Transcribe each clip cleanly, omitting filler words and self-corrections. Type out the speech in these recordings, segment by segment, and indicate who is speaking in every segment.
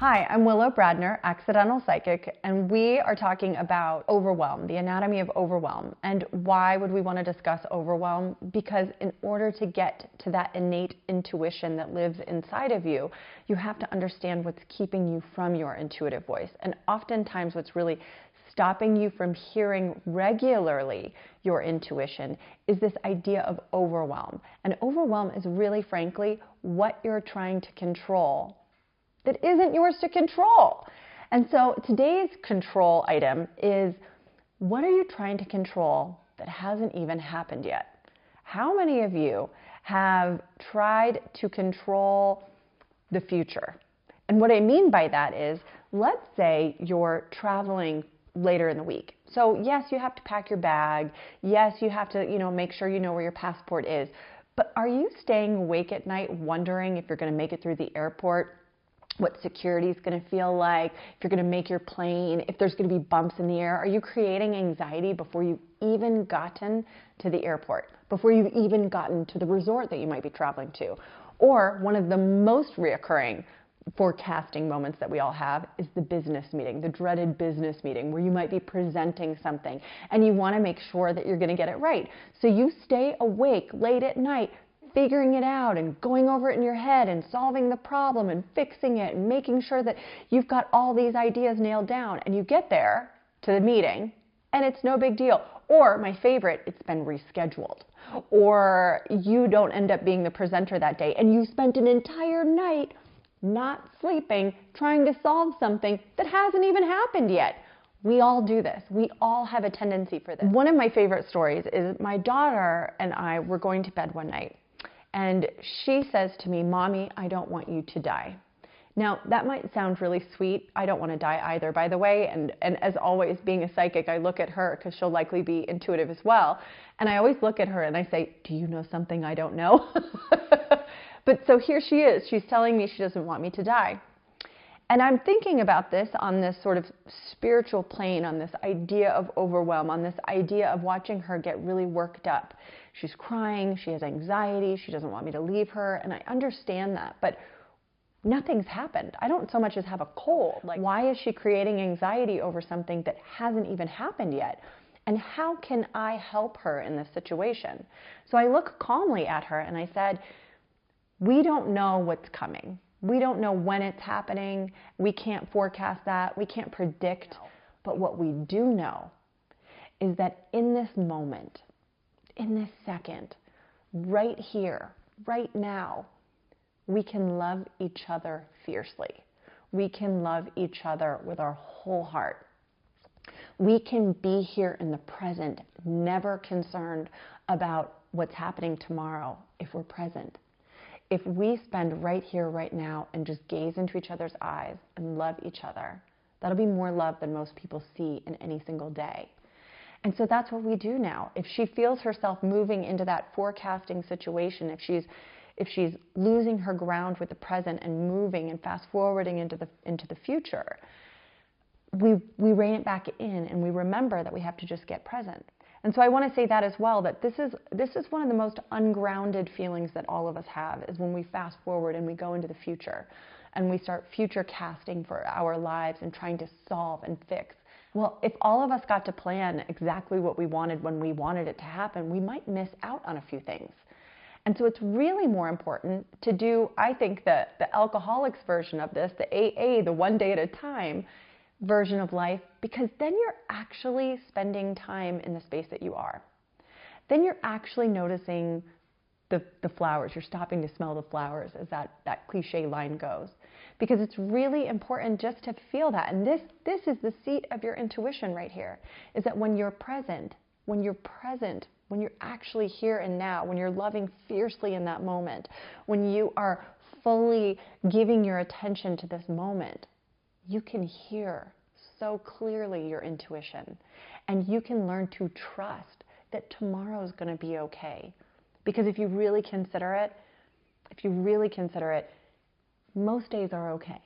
Speaker 1: Hi, I'm Willow Bradner, accidental psychic, and we are talking about overwhelm, the anatomy of overwhelm. And why would we want to discuss overwhelm? Because in order to get to that innate intuition that lives inside of you, you have to understand what's keeping you from your intuitive voice. And oftentimes what's really stopping you from hearing regularly your intuition is this idea of overwhelm. And overwhelm is really, frankly, what you're trying to control that isn't yours to control. And so today's control item is, what are you trying to control that hasn't even happened yet? How many of you have tried to control the future? And what I mean by that is, let's say you're traveling later in the week. So yes, you have to pack your bag. Yes, you have to, make sure you know where your passport is. But are you staying awake at night wondering if you're going to make it through the airport, what security is going to feel like, if you're going to make your plane, if there's going to be bumps in the air? Are you creating anxiety before you've even gotten to the airport, before you've even gotten to the resort that you might be traveling to? Or one of the most reoccurring forecasting moments that we all have is the business meeting, the dreaded business meeting where you might be presenting something and you want to make sure that you're going to get it right. So you stay awake late at night figuring it out and going over it in your head and solving the problem and fixing it and making sure that you've got all these ideas nailed down. And you get there to the meeting and it's no big deal. Or my favorite, it's been rescheduled. Or you don't end up being the presenter that day and you spent an entire night not sleeping trying to solve something that hasn't even happened yet. We all do this. We all have a tendency for this. One of my favorite stories is my daughter and I were going to bed one night. And she says to me, "Mommy, I don't want you to die." Now, that might sound really sweet. I don't want to die either, by the way. And as always, being a psychic, I look at her because she'll likely be intuitive as well. And I always look at her and I say, "Do you know something I don't know?" But so here she is. She's telling me she doesn't want me to die. And I'm thinking about this on this sort of spiritual plane, on this idea of overwhelm, on this idea of watching her get really worked up. She's crying, she has anxiety, she doesn't want me to leave her, and I understand that, but nothing's happened. I don't so much as have a cold. Like, why is she creating anxiety over something that hasn't even happened yet? And how can I help her in this situation? So I look calmly at her and I said, we don't know what's coming. We don't know when it's happening. We can't forecast that. We can't predict. But what we do know is that in this moment, in this second, right here, right now, we can love each other fiercely. We can love each other with our whole heart. We can be here in the present, never concerned about what's happening tomorrow if we're present. If we spend right here, right now, and just gaze into each other's eyes and love each other, that'll be more love than most people see in any single day. And so that's what we do now. If she feels herself moving into that forecasting situation, if she's losing her ground with the present and moving and fast forwarding into the future, we rein it back in and we remember that we have to just get present. And so I want to say that as well, that this is one of the most ungrounded feelings that all of us have, is when we fast forward and we go into the future and we start future casting for our lives and trying to solve and fix. Well, if all of us got to plan exactly what we wanted when we wanted it to happen, we might miss out on a few things. And so it's really more important to do, I think, the alcoholics version of this, the AA, the one day at a time version of life, because then you're actually spending time in the space that you are. Then you're actually noticing the flowers. You're stopping to smell the flowers, as that cliche line goes. Because it's really important just to feel that. And this is the seat of your intuition right here, is that when you're present, when you're actually here and now, when you're loving fiercely in that moment, when you are fully giving your attention to this moment, you can hear so clearly your intuition. And you can learn to trust that tomorrow's going to be okay. Because if you really consider it, most days are okay.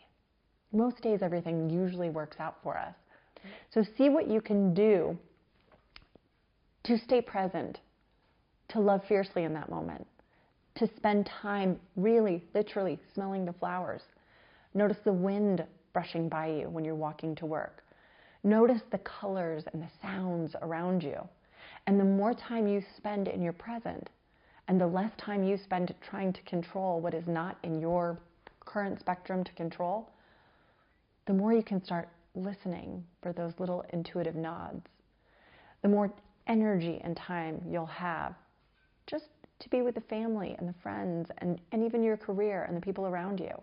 Speaker 1: Most days everything usually works out for us. So see what you can do to stay present, to love fiercely in that moment, to spend time really, literally smelling the flowers. Notice the wind brushing by you when you're walking to work. Notice the colors and the sounds around you. And the more time you spend in your present, and the less time you spend trying to control what is not in your current spectrum to control, the more you can start listening for those little intuitive nods. The more energy and time you'll have just to be with the family and the friends and even your career and the people around you.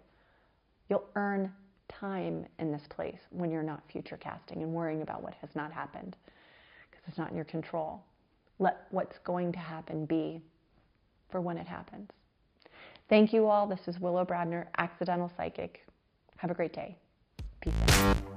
Speaker 1: You'll earn time in this place when you're not future casting and worrying about what has not happened, because it's not in your control. Let what's going to happen be for when it happens. Thank you all. This is Willow Bradner, Accidental Psychic. Have a great day. Peace out.